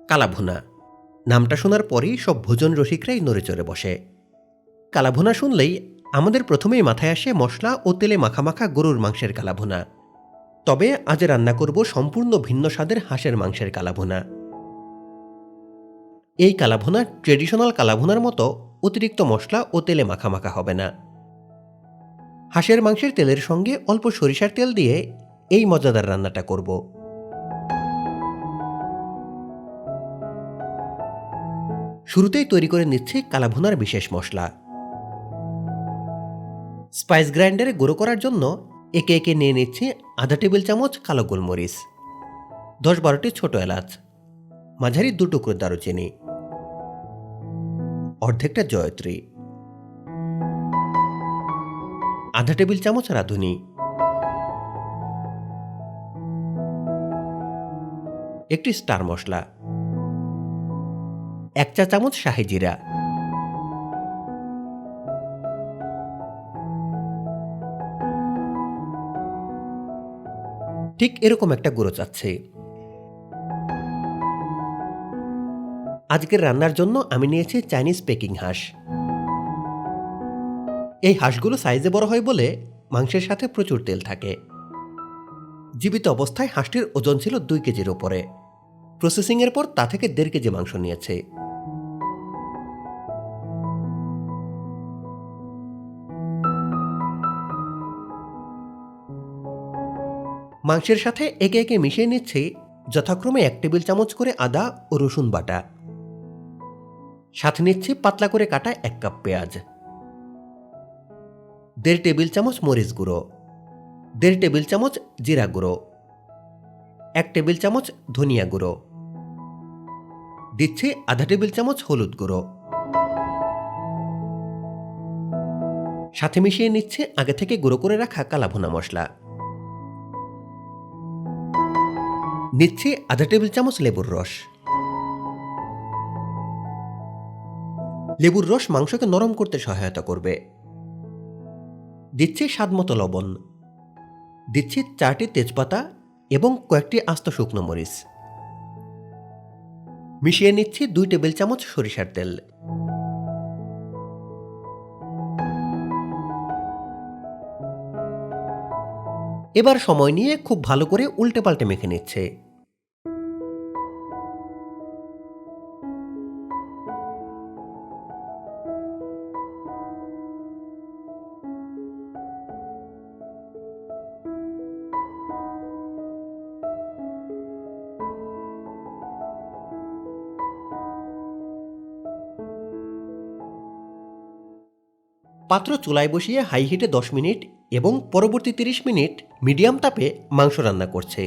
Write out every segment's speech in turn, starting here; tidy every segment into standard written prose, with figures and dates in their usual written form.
কালাভুনা নামটা শোনার পরেই সব ভোজন রসিকরাই নড়ে চড়ে বসে। কালাভুনা শুনলেই আমাদের প্রথমেই মাথায় আসে মশলা ও তেলে মাখামাখা গরুর মাংসের কালাভুনা। তবে আজ রান্না করব সম্পূর্ণ ভিন্ন স্বাদের হাঁসের মাংসের কালাভুনা। এই কালাভুনা ট্রেডিশনাল কালাভুনার মতো অতিরিক্ত মশলা ও তেলে মাখামাখা হবে না। হাঁসের মাংসের তেলের সঙ্গে অল্প সরিষার তেল দিয়ে এই মজাদার রান্নাটা করব। শুরুতেই তৈরি করে নিচ্ছি কালাভুনার বিশেষ মশলা। স্পাইস গ্রাইন্ডারে গুঁড়ো করার জন্য একে একে নিয়ে নিচ্ছি আধা টেবিল চামচ কালো গোলমরিচ, 10-12টি ছোট এলাচ, মাঝারি 2 টুকরো দারুচিনি, অর্ধেকটা জয়ত্রী, আধা টেবিল চামচ রাঁধুনি, একটি স্টার মশলা, 1 চা চামচ শাহি জিরা, ঠিক এরকম একটা গুঁড়ো চাচ্ছি। আজকের রান্নার জন্য আমি নিয়েছি চাইনিজ পেকিং হাঁস। এই হাঁসগুলো সাইজে বড় হয় বলে মাংসের সাথে প্রচুর তেল থাকে। জীবিত অবস্থায় হাঁসটির ওজন ছিল 2 কেজির ওপরে। প্রসেসিংয়ের পর তা থেকে 1.5 কেজি মাংস নিয়েছে। মাংসের সাথে একে একে মিশিয়ে নিচ্ছি যথাক্রমে 1 টেবিল চামচ করে আদা ও রসুন বাটা, সাথে নিচ্ছি পাতলা করে কাটা 1 কাপ পেঁয়াজ, 1.5 টেবিল চামচ মরিচ গুঁড়ো, 1.5 টেবিল চামচ জিরা গুঁড়ো, 1 টেবিল চামচ ধনিয়া গুঁড়ো, দিচ্ছি আধা টেবিল চামচ হলুদ গুঁড়ো, সাথে মিশিয়ে নিচ্ছে আগে থেকে গুঁড়ো করে রাখা কালাভুনা মশলা, নিচ্ছি আধা টেবিল চামচ লেবুর রস। লেবুর রস মাংসকে নরম করতে সহায়তা করবে। দিচ্ছি স্বাদমতো লবণ, দিচ্ছি 4টি তেজপাতা এবং কয়েকটি আস্ত শুকনো মরিচ। মিশিয়ে নিচ্ছি 2 টেবিল চামচ সরিষার তেল। এবার সময় নিয়ে খুব ভালো করে উল্টে পাল্টে মেখে নিচ্ছে। পাত্র চুলায় বসিয়ে হাই হিটে 10 মিনিট এবং পরবর্তী 30 মিনিট মিডিয়াম তাপে মাংস রান্না করছে।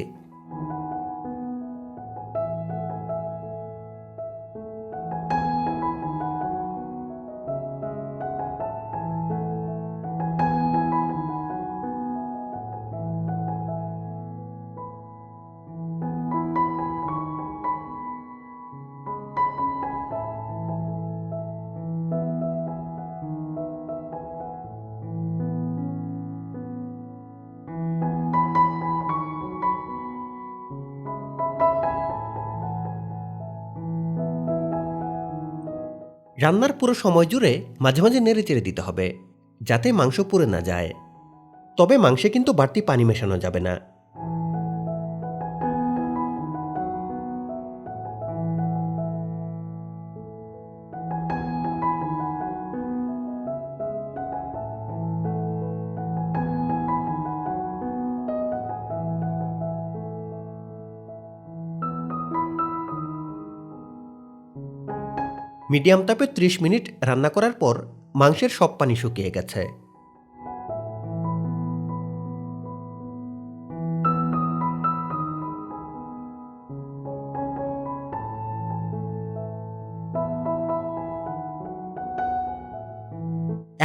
রান্নার পুরো সময় জুড়ে মাঝে মাঝে নেড়েচেড়ে দিতে হবে যাতে মাংস পুড়ে না যায়। তবে মাংসে কিন্তু বাড়তি পানি মেশানো যাবে না। মিডিয়াম তাপে 30 মিনিট রান্না করার পর মাংসের সব পানি শুকিয়ে গেছে।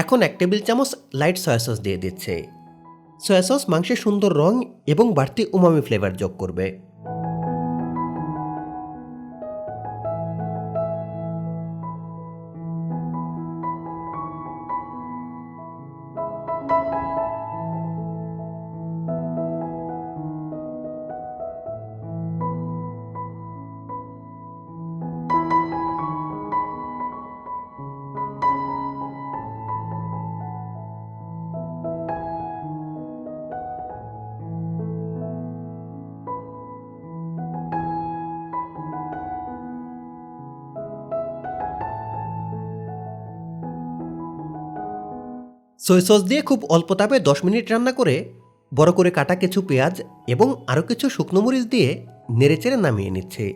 এখন 1 টেবিল চামচ লাইট সয়া সস দিয়ে দিচ্ছে। সয়া সস মাংসে সুন্দর রং এবং বাড়তি উমামি ফ্লেভার যোগ করবে। সয়া সস দিয়ে খুব অল্প তাপে 10 মিনিট রান্না করে বড় করে কাটা কিছু পেঁয়াজ এবং আরও কিছু শুকনো মরিচ দিয়ে নেড়েচেড়ে নামিয়ে নিচ্ছে।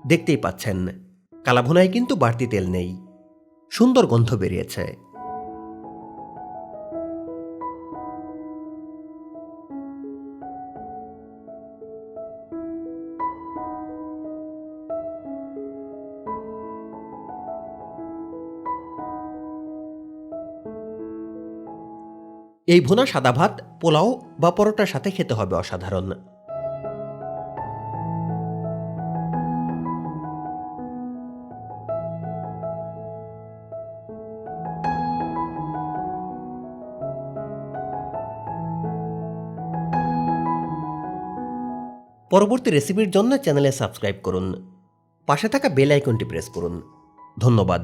দেখতেই পাচ্ছেন কালাভুনায় কিন্তু বাড়তি তেল নেই, সুন্দর গন্ধ বেরিয়েছে। এই ভুনা সাদা ভাত, পোলাও বা পরোটার সাথে খেতে হবে অসাধারণ। পরবর্তী রেসিপির জন্য চ্যানেলে সাবস্ক্রাইব করুন, পাশে থাকা বেল আইকনটি প্রেস করুন। ধন্যবাদ।